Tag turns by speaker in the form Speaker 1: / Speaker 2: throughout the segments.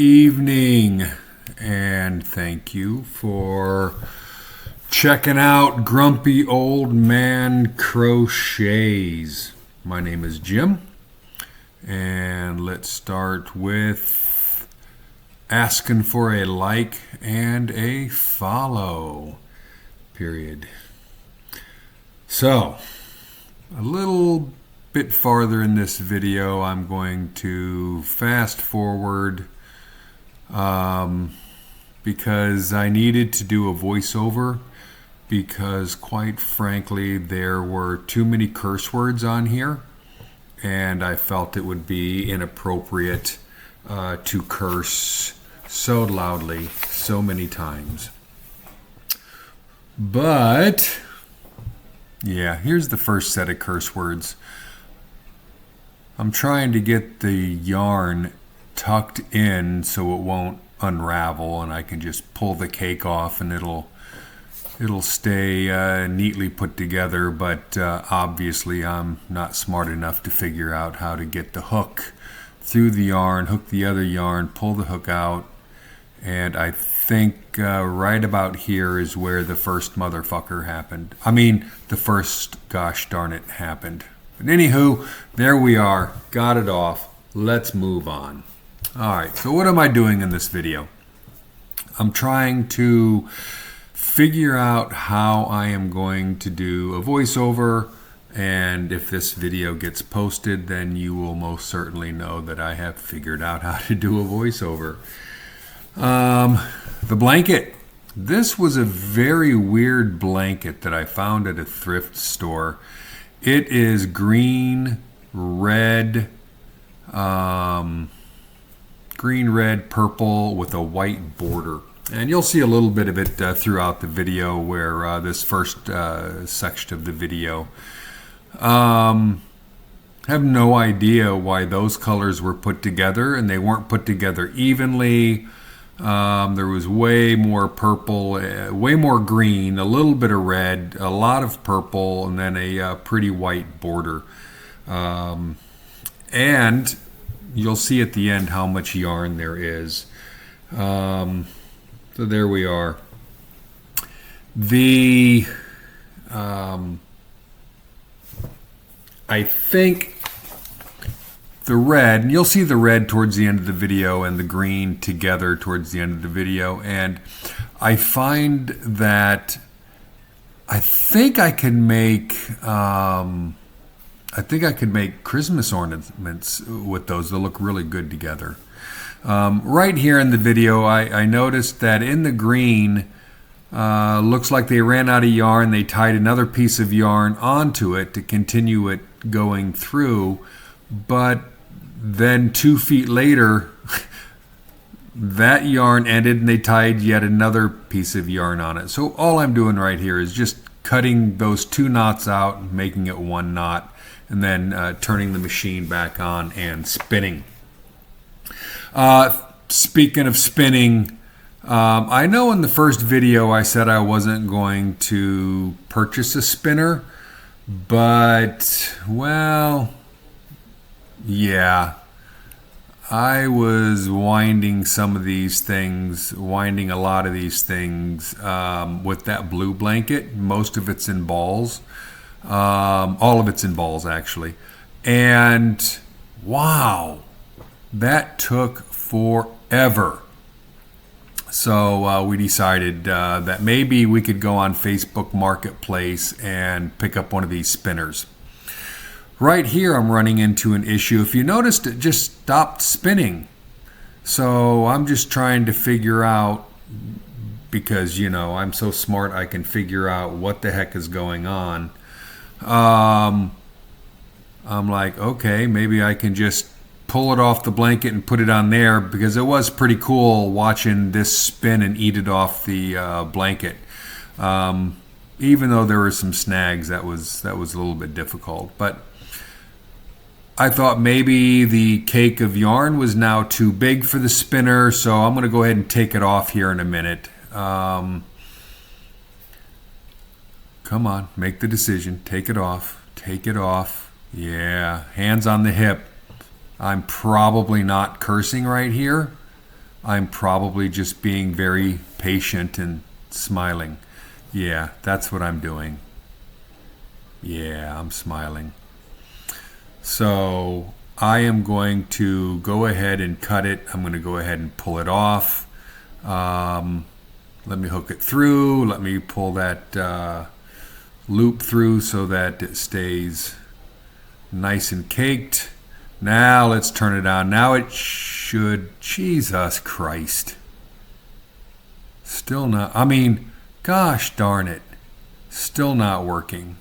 Speaker 1: evening, and thank you for checking out Grumpy Old Man Crochets. My name is Jim, and let's start with asking for a like and a follow, period. So, a little bit farther in this video, I'm going to fast forward because I needed to do a voiceover because quite frankly there were too many curse words on here and I felt it would be inappropriate to curse so loudly so many times. But yeah, here's the first set of curse words. I'm trying to get the yarn tucked in so it won't unravel and I can just pull the cake off and it'll stay neatly put together, but obviously I'm not smart enough to figure out how to get the hook through the yarn, hook the other yarn, pull the hook out, and I think right about here is where the first motherfucker happened. I mean, the first gosh darn it happened. But anywho, there we are. Got it off. Let's move on. Alright, so what am I doing in this video? I'm trying to figure out how I am going to do a voiceover, and if this video gets posted, then you will most certainly know that I have figured out how to do a voiceover. The blanket. This was a very weird blanket that I found at a thrift store. It is green, red, purple with a white border. And you'll see a little bit of it throughout the video where this first section of the video. Have no idea why those colors were put together, and they weren't put together evenly. There was way more purple, way more green, a little bit of red, a lot of purple, and then a pretty white border. And you'll see at the end how much yarn there is. So there we are. I think the red, and you'll see the red towards the end of the video and the green together towards the end of the video, and I find that I think I can make Christmas ornaments with those. They'll look really good together. Right here in the video, I noticed that in the green, looks like they ran out of yarn. They tied another piece of yarn onto it to continue it going through, but then 2 feet later, that yarn ended and they tied yet another piece of yarn on it. So all I'm doing right here is just cutting those 2 knots out, making it 1 knot, and then turning the machine back on and spinning. Speaking of spinning, I know in the first video I said I wasn't going to purchase a spinner, but, well, yeah, I was winding some of these things, winding a lot of these things with that blue blanket. Most of it's in balls. All of it's in balls, actually. And, wow, that took forever. So we decided that maybe we could go on Facebook Marketplace and pick up one of these spinners. Right here I'm running into an issue. If you noticed, it just stopped spinning. So I'm just trying to figure out, because, you know, I'm so smart I can figure out what the heck is going on. I'm like, okay, maybe I can just pull it off the blanket and put it on there, because it was pretty cool watching this spin and eat it off the blanket. Even though there were some snags, that was a little bit difficult. But I thought maybe the cake of yarn was now too big for the spinner, so I'm going to go ahead and take it off here in a minute. Come on, make the decision. Take it off. Take it off. Yeah, hands on the hip. I'm probably not cursing right here. I'm probably just being very patient and smiling. Yeah, that's what I'm doing. Yeah, I'm smiling. So I am going to go ahead and cut it. I'm going to go ahead and pull it off. Let me hook it through. Let me pull that loop through so that it stays nice and caked. Now let's turn it on. Now it should, Jesus Christ. Still not, I mean, gosh darn it. Still not working.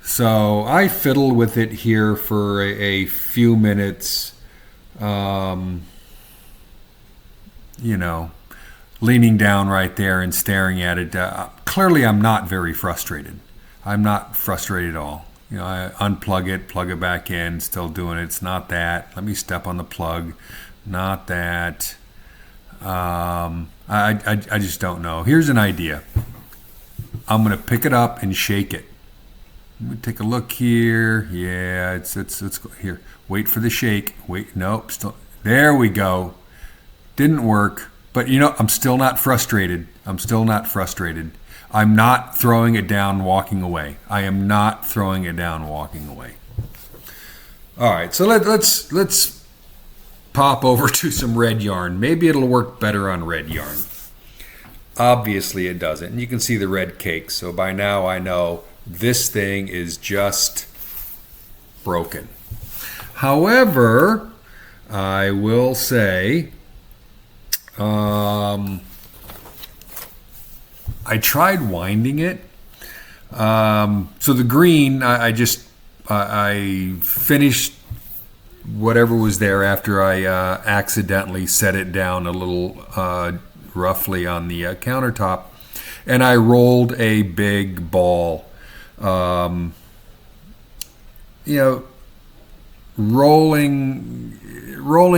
Speaker 1: So I fiddle with it here for a few minutes, leaning down right there and staring at it. Clearly, I'm not very frustrated. I'm not frustrated at all. I unplug it, plug it back in, still doing it. It's not that. Let me step on the plug. Not that. I just don't know. Here's an idea. I'm going to pick it up and shake it. Let me take a look here. Yeah, it's here. Wait for the shake. Wait, nope. Still, there we go. Didn't work. But I'm still not frustrated. I'm not throwing it down, walking away. I am not throwing it down, walking away. All right, so let's pop over to some red yarn. Maybe it'll work better on red yarn. Obviously it doesn't. And you can see the red cake. So by now I know this thing is just broken. However, I will say I tried winding it. So the green, I finished whatever was there after I accidentally set it down a little roughly on the countertop, and I rolled a big ball. Rolling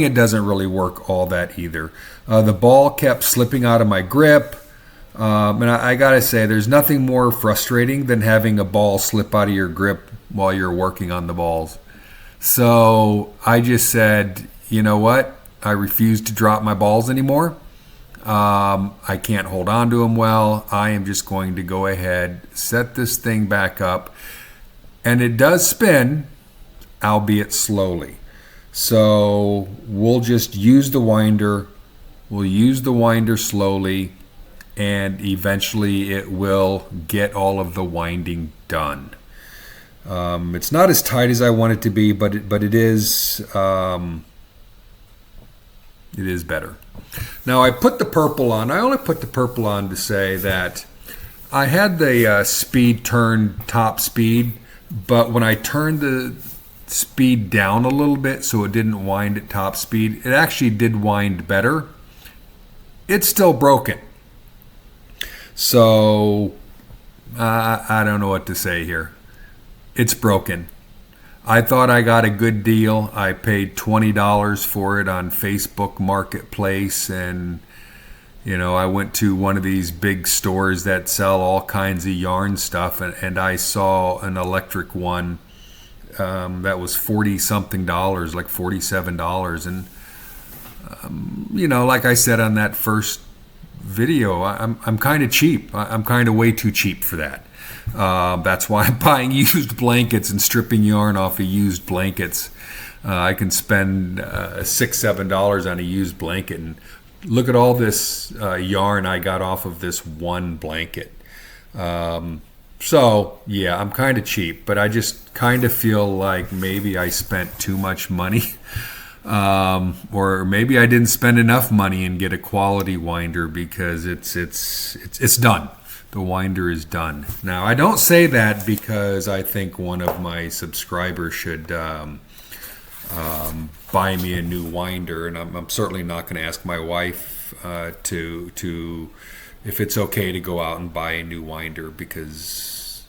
Speaker 1: it doesn't really work all that either. The ball kept slipping out of my grip. And I gotta say, there's nothing more frustrating than having a ball slip out of your grip while you're working on the balls. So I just said, you know what? I refuse to drop my balls anymore. I can't hold on to them well. I am just going to go ahead, set this thing back up. And it does spin, albeit slowly. So we'll just use the winder. We'll use the winder slowly, and eventually it will get all of the winding done. It's not as tight as I want it to be, but it is better. Now I put the purple on. I only put the purple on to say that I had the speed turned top speed, but when I turned the speed down a little bit so it didn't wind at top speed, it actually did wind better. It's still broken. So I don't know what to say here. It's broken. I thought I got a good deal. I paid $20 for it on Facebook Marketplace, and I went to one of these big stores that sell all kinds of yarn stuff, and I saw an electric one that was $40-something, like $47. And like I said on that first video, I'm kind of cheap. I'm kind of way too cheap for that. That's why I'm buying used blankets and stripping yarn off of used blankets. I can spend $6-7 on a used blanket, and look at all this yarn I got off of this one blanket. So yeah, I'm kind of cheap, but I just kind of feel like maybe I spent too much money. Or maybe I didn't spend enough money and get a quality winder, because it's done. The winder is done. Now, I don't say that because I think one of my subscribers should buy me a new winder, and I'm certainly not going to ask my wife to if it's okay to go out and buy a new winder, because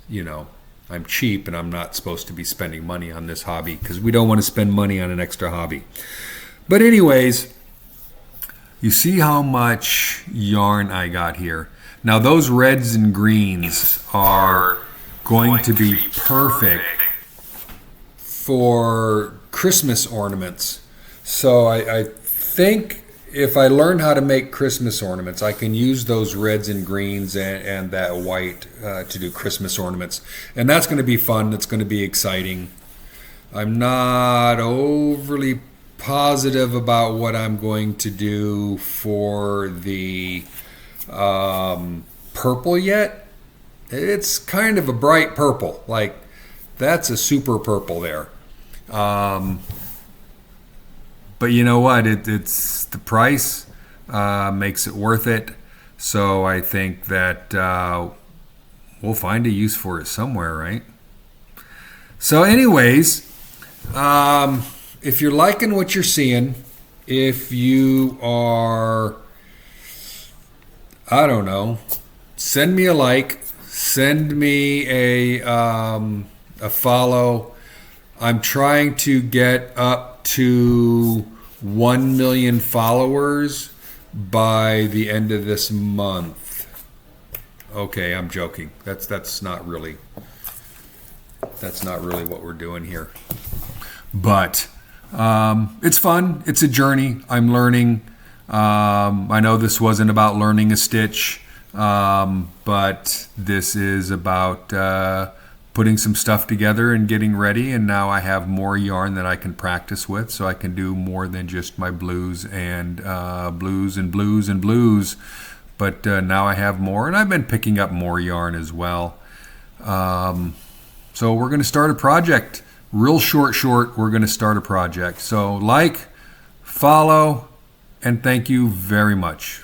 Speaker 1: I'm cheap and I'm not supposed to be spending money on this hobby, because we don't want to spend money on an extra hobby. But anyways, you see how much yarn I got here. Now those reds and greens are going to be perfect for Christmas ornaments. So I think if I learn how to make Christmas ornaments, I can use those reds and greens and that white to do Christmas ornaments. And that's going to be fun. That's going to be exciting. I'm not overly positive about what I'm going to do for the purple yet. It's kind of a bright purple. Like, that's a super purple there. But you know what? It's the price makes it worth it. So I think that we'll find a use for it somewhere, right? So anyways, if you're liking what you're seeing, if you are, I don't know, send me a like, send me a follow. I'm trying to get up to 1 million followers by the end of this month. Okay, I'm joking. That's not really what we're doing here. But it's fun. It's a journey. I'm learning. I know this wasn't about learning a stitch, but this is about putting some stuff together and getting ready. And now I have more yarn that I can practice with, so I can do more than just my blues and blues and blues and blues. But now I have more, and I've been picking up more yarn as well. So we're going to start a project. Real short, we're going to start a project. So like, follow, and thank you very much.